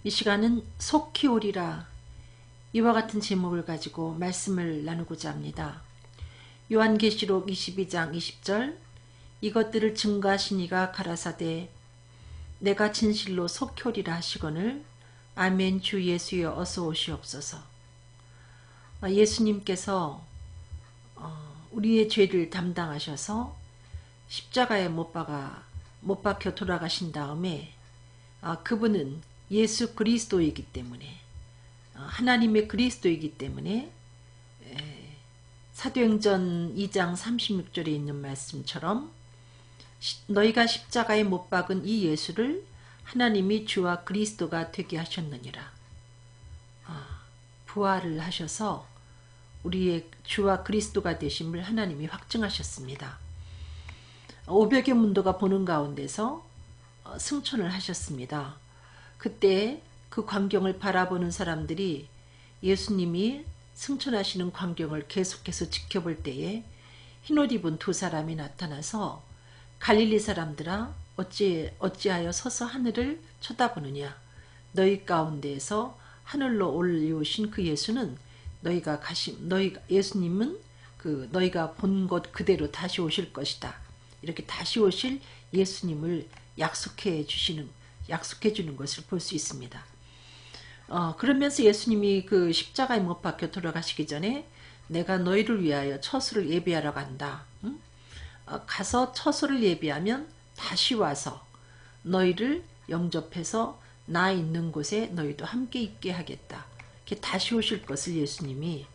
이 시간은 속히 오리라 이와 같은 제목을 가지고 말씀을 나누고자 합니다. 요한계시록 22장 20절 이것들을 증거하시니가 가라사대 내가 진실로 속히 오리라 하시거늘 아멘. 주 예수여 어서 오시옵소서. 예수님께서 우리의 죄를 담당하셔서 십자가에 못 박혀 돌아가신 다음에 그분은 예수 그리스도이기 때문에 하나님의 그리스도이기 때문에 사도행전 2장 36절에 있는 말씀처럼 너희가 십자가에 못 박은 이 예수를 하나님이 주와 그리스도가 되게 하셨느니라. 부활을 하셔서 우리의 주와 그리스도가 되심을 하나님이 확증하셨습니다. 500여 문도가 보는 가운데서 승천을 하셨습니다. 그때 그 광경을 바라보는 사람들이 예수님이 승천하시는 광경을 계속해서 지켜볼 때에 흰옷 입은 두 사람이 나타나서 갈릴리 사람들아 어찌하여 서서 하늘을 쳐다보느냐. 너희 가운데에서 하늘로 올려오신 그 예수는 예수님은 너희가 본 것 그대로 다시 오실 것이다. 이렇게 다시 오실 예수님을 약속해 주는 것을 볼 수 있습니다. 그러면서 예수님이 그 십자가에 못 박혀 돌아가시기 전에 내가 너희를 위하여 처소를 예비하러 간다. 가서 처소를 예비하면 다시 와서 너희를 영접해서 나 있는 곳에 너희도 함께 있게 하겠다. 이렇게 다시 오실 것을 예수님이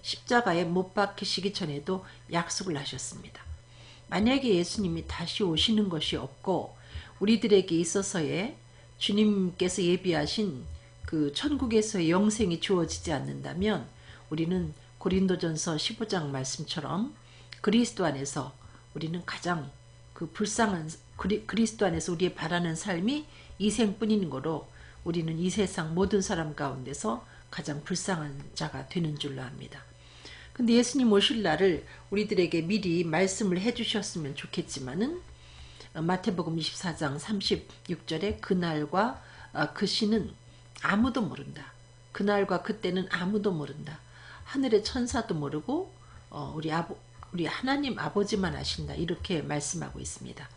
십자가에 못 박히시기 전에도 약속을 하셨습니다. 만약에 예수님이 다시 오시는 것이 없고 우리들에게 있어서의 주님께서 예비하신 그 천국에서의 영생이 주어지지 않는다면 우리는 고린도전서 15장 말씀처럼 그리스도 안에서 우리는 가장 불쌍한 그리스도 안에서 우리의 바라는 삶이 이 생뿐인 거로 우리는 이 세상 모든 사람 가운데서 가장 불쌍한 자가 되는 줄로 압니다. 근데 예수님 오실 날을 우리들에게 미리 말씀을 해주셨으면 좋겠지만은 마태복음 24장 36절에 그날과 그 시는 아무도 모른다. 그날과 그때는 아무도 모른다. 하늘의 천사도 모르고 우리 하나님 아버지만 아신다. 이렇게 말씀하고 있습니다.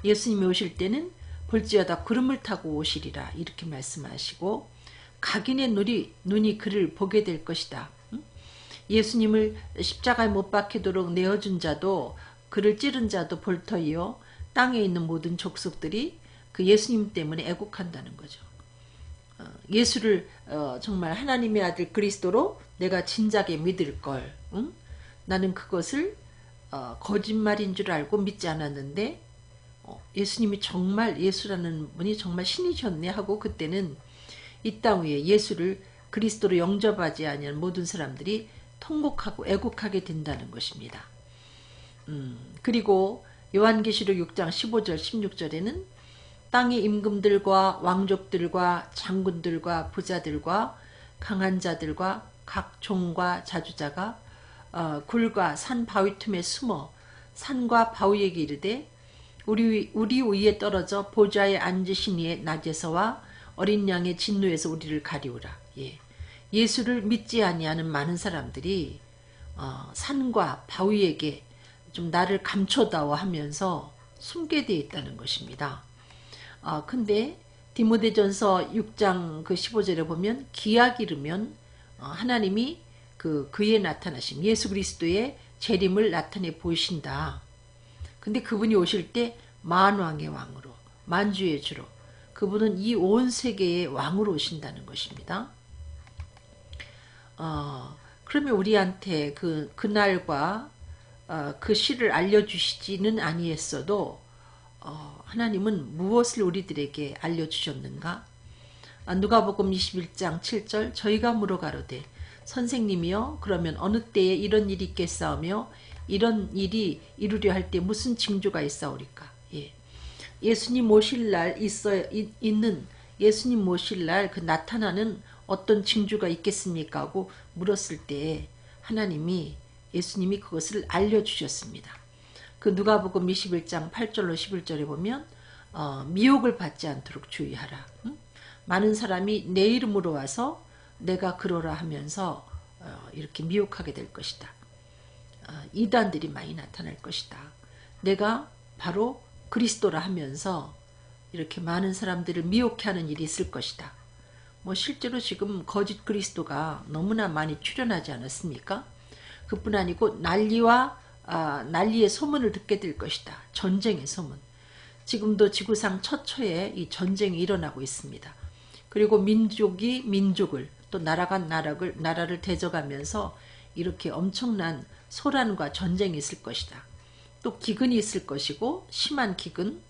예수님이 오실 때는 볼지어다 구름을 타고 오시리라 이렇게 말씀하시고 각인의 눈이 그를 보게 될 것이다. 예수님을 십자가에 못 박히도록 내어준 자도 그를 찌른 자도 볼 터이요 땅에 있는 모든 족속들이 그 예수님 때문에 애국한다는 거죠. 예수를 정말 하나님의 아들 그리스도로 내가 진작에 믿을 걸. 나는 그것을 거짓말인 줄 알고 믿지 않았는데 예수님이 정말 예수라는 분이 정말 신이셨네 하고 그때는 이 땅 위에 예수를 그리스도로 영접하지 아니한 모든 사람들이 통곡하고 애국하게 된다는 것입니다. 그리고 요한계시록 6장 15절 16절에는 땅의 임금들과 왕족들과 장군들과 부자들과 강한 자들과 각 종과 자주자가 굴과 산 바위 틈에 숨어 산과 바위에게 이르되 우리 위에 떨어져 보좌에 앉으신 이의 낮에서와 어린 양의 진노에서 우리를 가리우라. 예수를 믿지 아니하는 많은 사람들이 산과 바위에게 좀 나를 감춰다오 하면서 숨게 되어 있다는 것입니다. 근데 디모데전서 6장 그 15절에 보면 기약 이르면 하나님이 그의 나타나심 예수 그리스도의 재림을 나타내 보이신다. 근데 그분이 오실 때 만왕의 왕으로 만주의 주로 그분은 이 온 세계의 왕으로 오신다는 것입니다. 그러면 우리한테 그날과 그 시를 알려주시지는 아니했어도 하나님은 무엇을 우리들에게 알려주셨는가? 누가복음 21장 7절 저희가 물어가로되 선생님이여 그러면 어느 때에 이런 일이 있겠사오며 이런 일이 이루려 할 때 무슨 징조가 있사오리까? 예수님 오실 날 있는 예수님 오실 날 그 나타나는 어떤 징조가 있겠습니까? 하고 물었을 때 하나님이 예수님이 그것을 알려주셨습니다. 그 누가복음 21장 8절로 11절에 보면 미혹을 받지 않도록 주의하라. 많은 사람이 내 이름으로 와서 내가 그러라 하면서 이렇게 미혹하게 될 것이다. 이단들이 많이 나타날 것이다. 내가 바로 그리스도라 하면서 이렇게 많은 사람들을 미혹해 하는 일이 있을 것이다. 뭐 실제로 지금 거짓 그리스도가 너무나 많이 출현하지 않았습니까? 그뿐 아니고 난리의 소문을 듣게 될 것이다. 전쟁의 소문. 지금도 지구상 처처에 이 전쟁이 일어나고 있습니다. 그리고 민족이 민족을, 또 나라가 나라를 대적하면서 이렇게 엄청난 소란과 전쟁이 있을 것이다. 또 기근이 있을 것이고, 심한 기근,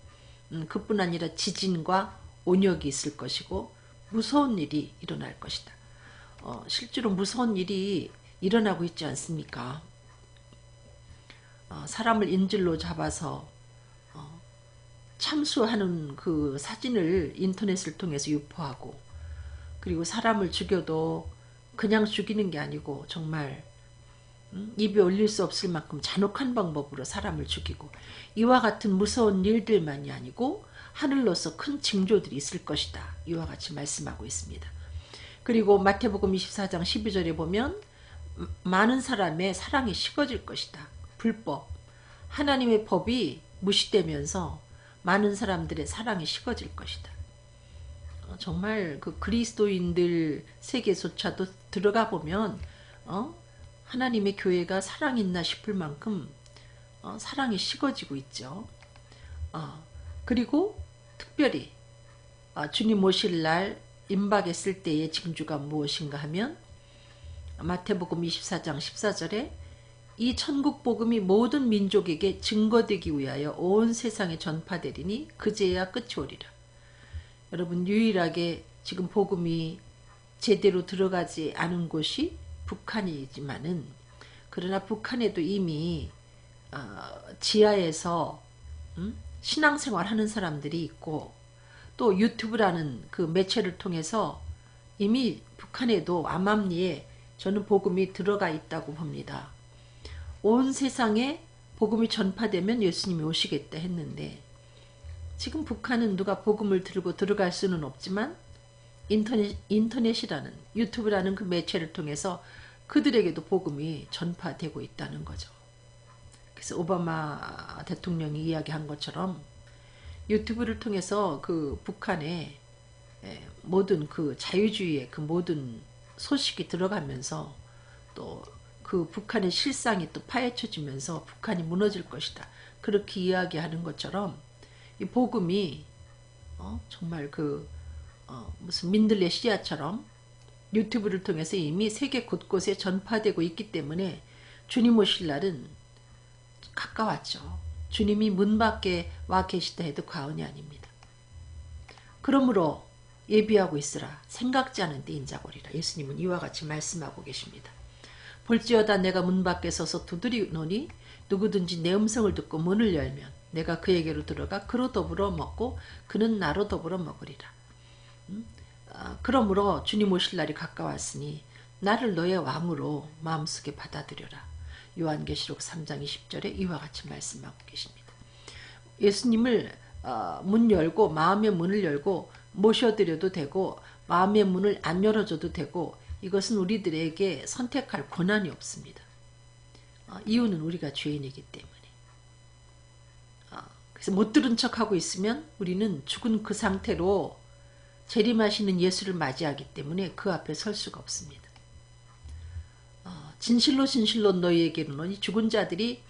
그뿐 아니라 지진과 온역이 있을 것이고, 무서운 일이 일어날 것이다. 실제로 무서운 일이 일어나고 있지 않습니까? 사람을 인질로 잡아서 참수하는 그 사진을 인터넷을 통해서 유포하고, 그리고 사람을 죽여도 그냥 죽이는 게 아니고 정말 입에 올릴 수 없을 만큼 잔혹한 방법으로 사람을 죽이고, 이와 같은 무서운 일들만이 아니고 하늘로서 큰 징조들이 있을 것이다. 이와 같이 말씀하고 있습니다. 그리고 마태복음 24장 12절에 보면 많은 사람의 사랑이 식어질 것이다. 불법, 하나님의 법이 무시되면서 많은 사람들의 사랑이 식어질 것이다. 정말 그 그리스도인들 세계조차도 들어가 보면 하나님의 교회가 사랑이 있나 싶을 만큼 사랑이 식어지고 있죠. 그리고 특별히 주님 오실 날 임박했을 때의 징조가 무엇인가 하면 마태복음 24장 14절에 이 천국 복음이 모든 민족에게 증거되기 위하여 온 세상에 전파되리니 그제야 끝이 오리라. 여러분, 유일하게 지금 복음이 제대로 들어가지 않은 곳이 북한이지만은, 그러나 북한에도 이미 지하에서 신앙생활 하는 사람들이 있고, 또 유튜브라는 그 매체를 통해서 이미 북한에도 암암리에 저는 복음이 들어가 있다고 봅니다. 온 세상에 복음이 전파되면 예수님이 오시겠다 했는데, 지금 북한은 누가 복음을 들고 들어갈 수는 없지만 인터넷이라는, 유튜브라는 그 매체를 통해서 그들에게도 복음이 전파되고 있다는 거죠. 그래서 오바마 대통령이 이야기한 것처럼 유튜브를 통해서 그 북한의 모든 그 자유주의의 그 모든 소식이 들어가면서 또 그 북한의 실상이 또 파헤쳐지면서 북한이 무너질 것이다. 그렇게 이야기하는 것처럼 이 복음이 정말 그 무슨 민들레 씨앗처럼 유튜브를 통해서 이미 세계 곳곳에 전파되고 있기 때문에 주님 오실 날은 가까웠죠. 주님이 문 밖에 와 계시다 해도 과언이 아닙니다. 그러므로 예비하고 있으라. 생각지 않은 때 인자거리라. 예수님은 이와 같이 말씀하고 계십니다. 볼지어다 내가 문 밖에 서서 두드리노니 누구든지 내 음성을 듣고 문을 열면 내가 그에게로 들어가 그로 더불어 먹고 그는 나로 더불어 먹으리라. 그러므로 주님 오실 날이 가까웠으니 나를 너의 왕으로 마음속에 받아들여라. 요한계시록 3장 20절에 이와 같이 말씀하고 계십니다. 예수님을 문 열고 마음의 문을 열고 모셔드려도 되고 마음의 문을 안 열어줘도 되고, 이것은 우리들에게 선택할 권한이 없습니다. 이유는 우리가 죄인이기 때문에. 그래서 못 들은 척하고 있으면 우리는 죽은 그 상태로 재림하시는 예수를 맞이하기 때문에 그 앞에 설 수가 없습니다. 진실로 진실로 너희에게 이르노니 죽은 자들이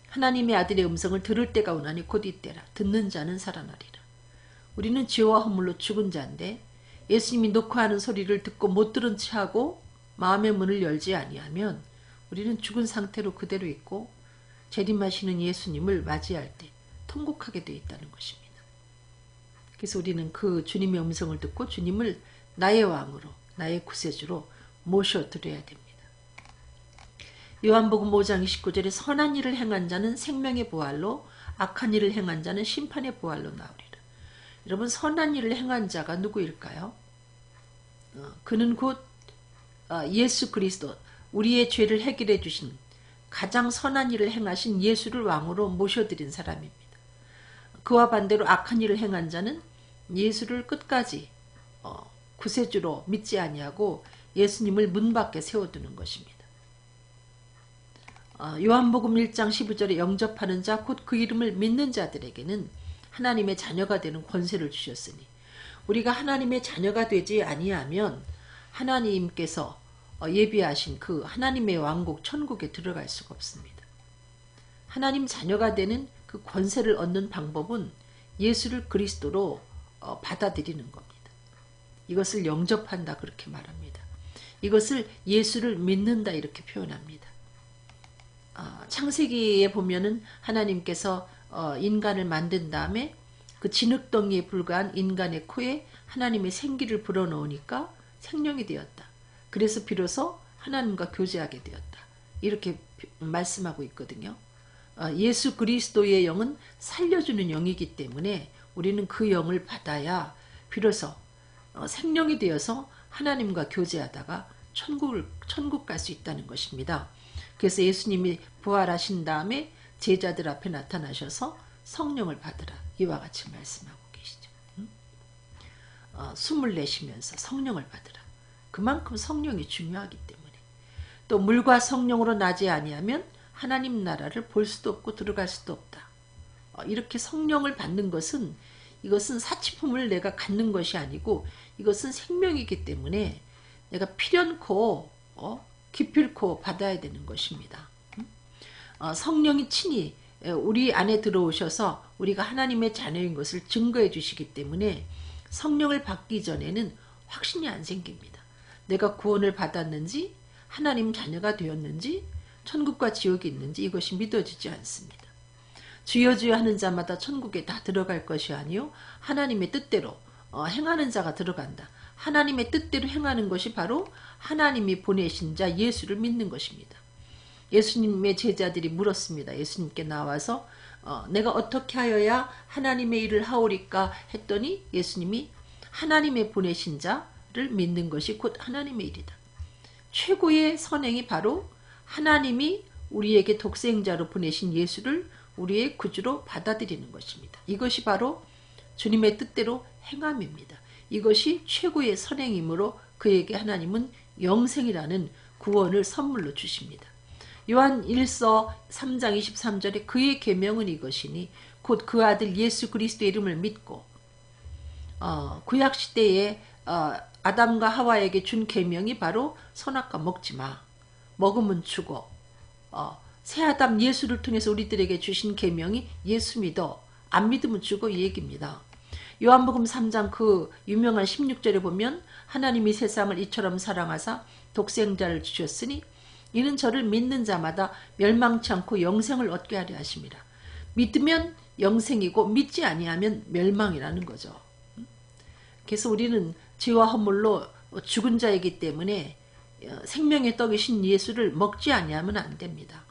하나님의 아들의 음성을 들을 때가 오나니 곧 이때라. 듣는 자는 살아나리라. 우리는 죄와 허물로 죽은 자인데 예수님이 놓고 하는 소리를 듣고 못 들은 체하고 마음의 문을 열지 아니하면 우리는 죽은 상태로 그대로 있고 재림하시는 예수님을 맞이할 때 통곡하게 되어 있다는 것입니다. 그래서 우리는 그 주님의 음성을 듣고 주님을 나의 왕으로, 나의 구세주로 모셔드려야 됩니다. 요한복음 5장 29절에 선한 일을 행한 자는 생명의 부활로, 악한 일을 행한 자는 심판의 부활로 나오리라. 여러분, 선한 일을 행한 자가 누구일까요? 그는 곧 예수 그리스도, 우리의 죄를 해결해 주신 가장 선한 일을 행하신 예수를 왕으로 모셔드린 사람입니다. 그와 반대로 악한 일을 행한 자는 예수를 끝까지 구세주로 믿지 아니하고 예수님을 문 밖에 세워두는 것입니다. 요한복음 1장 12절에 영접하는 자 곧 그 이름을 믿는 자들에게는 하나님의 자녀가 되는 권세를 주셨으니 우리가 하나님의 자녀가 되지 아니하면 하나님께서 예비하신 그 하나님의 왕국 천국에 들어갈 수가 없습니다. 하나님 자녀가 되는 그 권세를 얻는 방법은 예수를 그리스도로 받아들이는 겁니다. 이것을 영접한다 그렇게 말합니다. 이것을 예수를 믿는다 이렇게 표현합니다. 창세기에 보면은 하나님께서 인간을 만든 다음에 그 진흙덩이에 불과한 인간의 코에 하나님의 생기를 불어넣으니까 생명이 되었다. 그래서 비로소 하나님과 교제하게 되었다. 이렇게 말씀하고 있거든요. 예수 그리스도의 영은 살려주는 영이기 때문에 우리는 그 영을 받아야 비로소 생명이 되어서 하나님과 교제하다가 천국 갈 수 있다는 것입니다. 그래서 예수님이 부활하신 다음에 제자들 앞에 나타나셔서 성령을 받으라 이와 같이 말씀하고 계시죠. 숨을 내쉬면서 성령을 받으라. 그만큼 성령이 중요하기 때문에 또 물과 성령으로 나지 아니하면 하나님 나라를 볼 수도 없고 들어갈 수도 없다. 이렇게 성령을 받는 것은 이것은 사치품을 내가 갖는 것이 아니고 이것은 생명이기 때문에 내가 필연코 기필코 받아야 되는 것입니다. 성령이 친히 우리 안에 들어오셔서 우리가 하나님의 자녀인 것을 증거해 주시기 때문에 성령을 받기 전에는 확신이 안 생깁니다. 내가 구원을 받았는지 하나님 자녀가 되었는지 천국과 지옥이 있는지 이것이 믿어지지 않습니다. 주여 주여 하는 자마다 천국에 다 들어갈 것이 아니요 하나님의 뜻대로 행하는 자가 들어간다. 하나님의 뜻대로 행하는 것이 바로 하나님이 보내신 자 예수를 믿는 것입니다. 예수님의 제자들이 물었습니다. 예수님께 나와서 내가 어떻게 하여야 하나님의 일을 하오리까 했더니 예수님이 하나님의 보내신 자를 믿는 것이 곧 하나님의 일이다. 최고의 선행이 바로 하나님이 우리에게 독생자로 보내신 예수를 우리의 구주로 받아들이는 것입니다. 이것이 바로 주님의 뜻대로 행함입니다. 이것이 최고의 선행이므로 그에게 하나님은 영생이라는 구원을 선물로 주십니다. 요한 1서 3장 23절에 그의 계명은 이것이니 곧 그 아들 예수 그리스도의 이름을 믿고 구약시대에 아담과 하와에게 준 계명이 바로 선악과 먹지마 먹으면 죽어 새아담 예수를 통해서 우리들에게 주신 계명이 예수 믿어 안 믿으면 죽어 이 얘기입니다. 요한복음 3장 그 유명한 16절에 보면 하나님이 세상을 이처럼 사랑하사 독생자를 주셨으니 이는 저를 믿는 자마다 멸망치 않고 영생을 얻게 하려 하심이라. 믿으면 영생이고 믿지 아니하면 멸망이라는 거죠. 그래서 우리는 죄와 허물로 죽은 자이기 때문에 생명의 떡이신 예수를 먹지 아니하면 안 됩니다.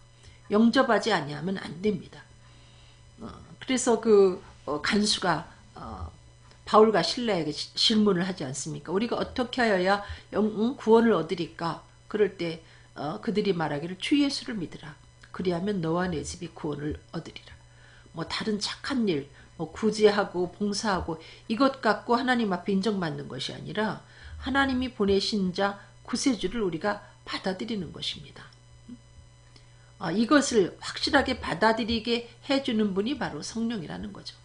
영접하지 아니하면 안 됩니다. 그래서 그 간수가 바울과 실라에게 질문을 하지 않습니까? 우리가 어떻게 하여야 구원을 얻으리까? 그럴 때 그들이 말하기를 주 예수를 믿으라. 그리하면 너와 내 집이 구원을 얻으리라. 뭐 다른 착한 일, 뭐 구제하고 봉사하고 이것 갖고 하나님 앞에 인정받는 것이 아니라 하나님이 보내신 자 구세주를 우리가 받아들이는 것입니다. 이것을 확실하게 받아들이게 해주는 분이 바로 성령이라는 거죠.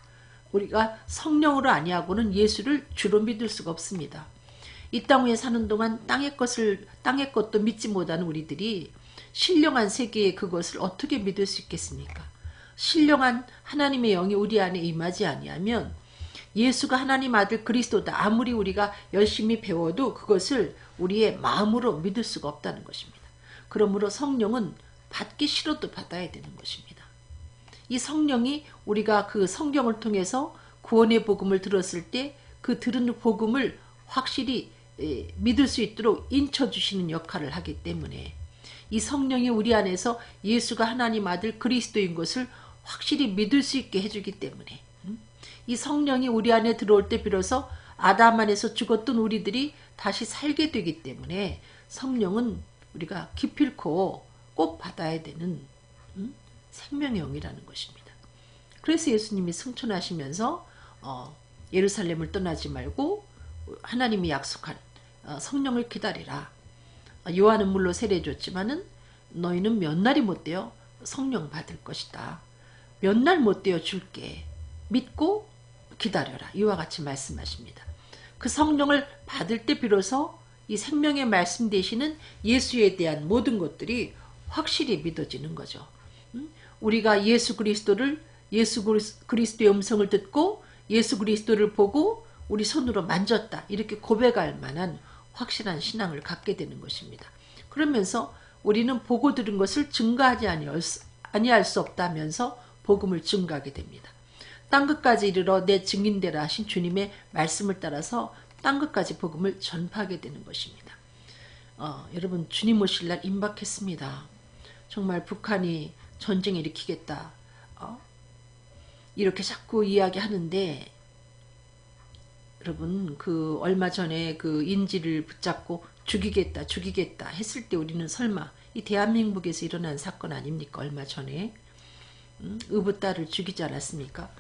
우리가 성령으로 아니하고는 예수를 주로 믿을 수가 없습니다. 이 땅 위에 사는 동안 땅의 것도 믿지 못하는 우리들이 신령한 세계의 그것을 어떻게 믿을 수 있겠습니까? 신령한 하나님의 영이 우리 안에 임하지 아니하면 예수가 하나님 아들 그리스도다 아무리 우리가 열심히 배워도 그것을 우리의 마음으로 믿을 수가 없다는 것입니다. 그러므로 성령은 받기 싫어도 받아야 되는 것입니다. 이 성령이 우리가 그 성경을 통해서 구원의 복음을 들었을 때 그 들은 복음을 확실히 믿을 수 있도록 인쳐주시는 역할을 하기 때문에 이 성령이 우리 안에서 예수가 하나님 아들 그리스도인 것을 확실히 믿을 수 있게 해주기 때문에 이 성령이 우리 안에 들어올 때 비로소 아담 안에서 죽었던 우리들이 다시 살게 되기 때문에 성령은 우리가 기필코 꼭 받아야 되는 생명의 영이라는 것입니다. 그래서 예수님이 승천하시면서 예루살렘을 떠나지 말고 하나님이 약속한 성령을 기다리라. 요한은 물론 세례 줬지만은 너희는 몇 날이 못되어 성령 받을 것이다. 몇 날 못되어 줄게. 믿고 기다려라. 이와 같이 말씀하십니다. 그 성령을 받을 때 비로소 이 생명의 말씀 되시는 예수에 대한 모든 것들이 확실히 믿어지는 거죠. 우리가 예수 그리스도의 음성을 듣고 예수 그리스도를 보고 우리 손으로 만졌다. 이렇게 고백할 만한 확실한 신앙을 갖게 되는 것입니다. 그러면서 우리는 보고 들은 것을 증거하지 아니할 수 없다면서 복음을 증거하게 됩니다. 땅끝까지 이르러 내 증인되라 하신 주님의 말씀을 따라서 땅끝까지 복음을 전파하게 되는 것입니다. 여러분 주님 오실 날 임박했습니다. 정말 북한이 전쟁 일으키겠다. 이렇게 자꾸 이야기하는데 여러분 그 얼마 전에 그 인지를 붙잡고 죽이겠다 했을 때 우리는 설마 이 대한민국에서 일어난 사건 아닙니까? 얼마 전에 의붓 딸을 죽이지 않았습니까?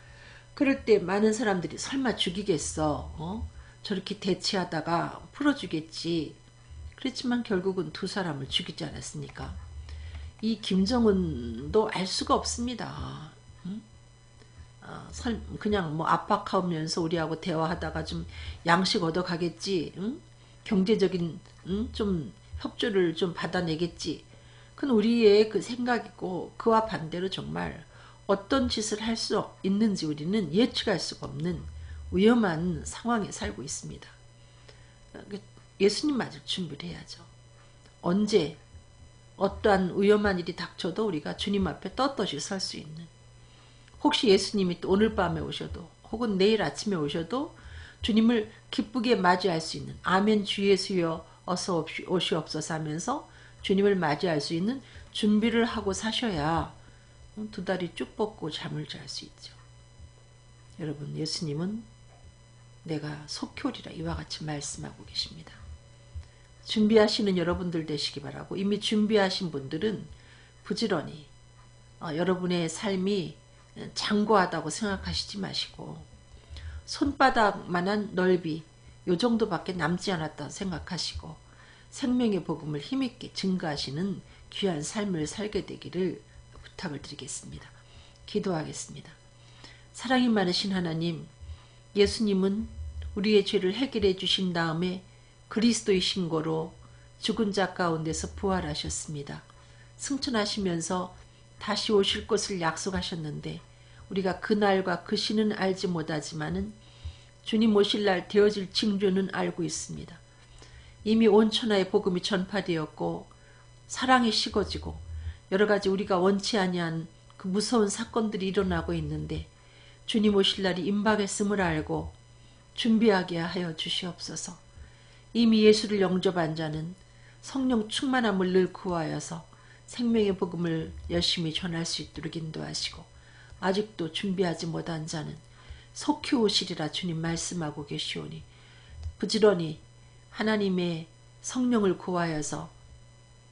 그럴 때 많은 사람들이 설마 죽이겠어? 저렇게 대치하다가 풀어주겠지. 그렇지만 결국은 두 사람을 죽이지 않았습니까? 이 김정은도 알 수가 없습니다. 그냥 뭐 압박하면서 우리하고 대화하다가 좀 양식 얻어가겠지. 경제적인 좀 협조를 좀 받아내겠지. 그건 우리의 그 생각이고 그와 반대로 정말 어떤 짓을 할 수 있는지 우리는 예측할 수가 없는 위험한 상황에 살고 있습니다. 예수님 맞을 준비를 해야죠. 언제 어떠한 위험한 일이 닥쳐도 우리가 주님 앞에 떳떳이 설 수 있는, 혹시 예수님이 또 오늘 밤에 오셔도 혹은 내일 아침에 오셔도 주님을 기쁘게 맞이할 수 있는, 아멘 주 예수여 어서 오시옵소서 하면서 주님을 맞이할 수 있는 준비를 하고 사셔야 두 다리 쭉 뻗고 잠을 잘 수 있죠. 여러분 예수님은 내가 속히 오리라 이와 같이 말씀하고 계십니다. 준비하시는 여러분들 되시기 바라고, 이미 준비하신 분들은 부지런히 여러분의 삶이 장고하다고 생각하시지 마시고 손바닥만한 넓이 요 정도밖에 남지 않았다 생각하시고 생명의 복음을 힘있게 증거하시는 귀한 삶을 살게 되기를 부탁을 드리겠습니다. 기도하겠습니다. 사랑이 많으신 하나님, 예수님은 우리의 죄를 해결해 주신 다음에 그리스도의 신고로 죽은 자 가운데서 부활하셨습니다. 승천하시면서 다시 오실 것을 약속하셨는데 우리가 그날과 그 시는 알지 못하지만은 주님 오실 날 되어질 징조는 알고 있습니다. 이미 온 천하의 복음이 전파되었고 사랑이 식어지고 여러 가지 우리가 원치 아니한 그 무서운 사건들이 일어나고 있는데 주님 오실 날이 임박했음을 알고 준비하게 하여 주시옵소서. 이미 예수를 영접한 자는 성령 충만함을 늘 구하여서 생명의 복음을 열심히 전할 수 있도록 인도하시고, 아직도 준비하지 못한 자는 속히 오시리라 주님 말씀하고 계시오니 부지런히 하나님의 성령을 구하여서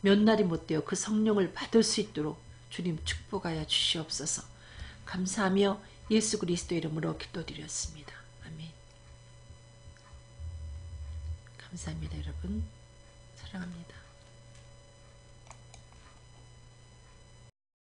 몇 날이 못되어 그 성령을 받을 수 있도록 주님 축복하여 주시옵소서. 감사하며 예수 그리스도 이름으로 기도드렸습니다. 아멘. 감사합니다. 여러분 사랑합니다.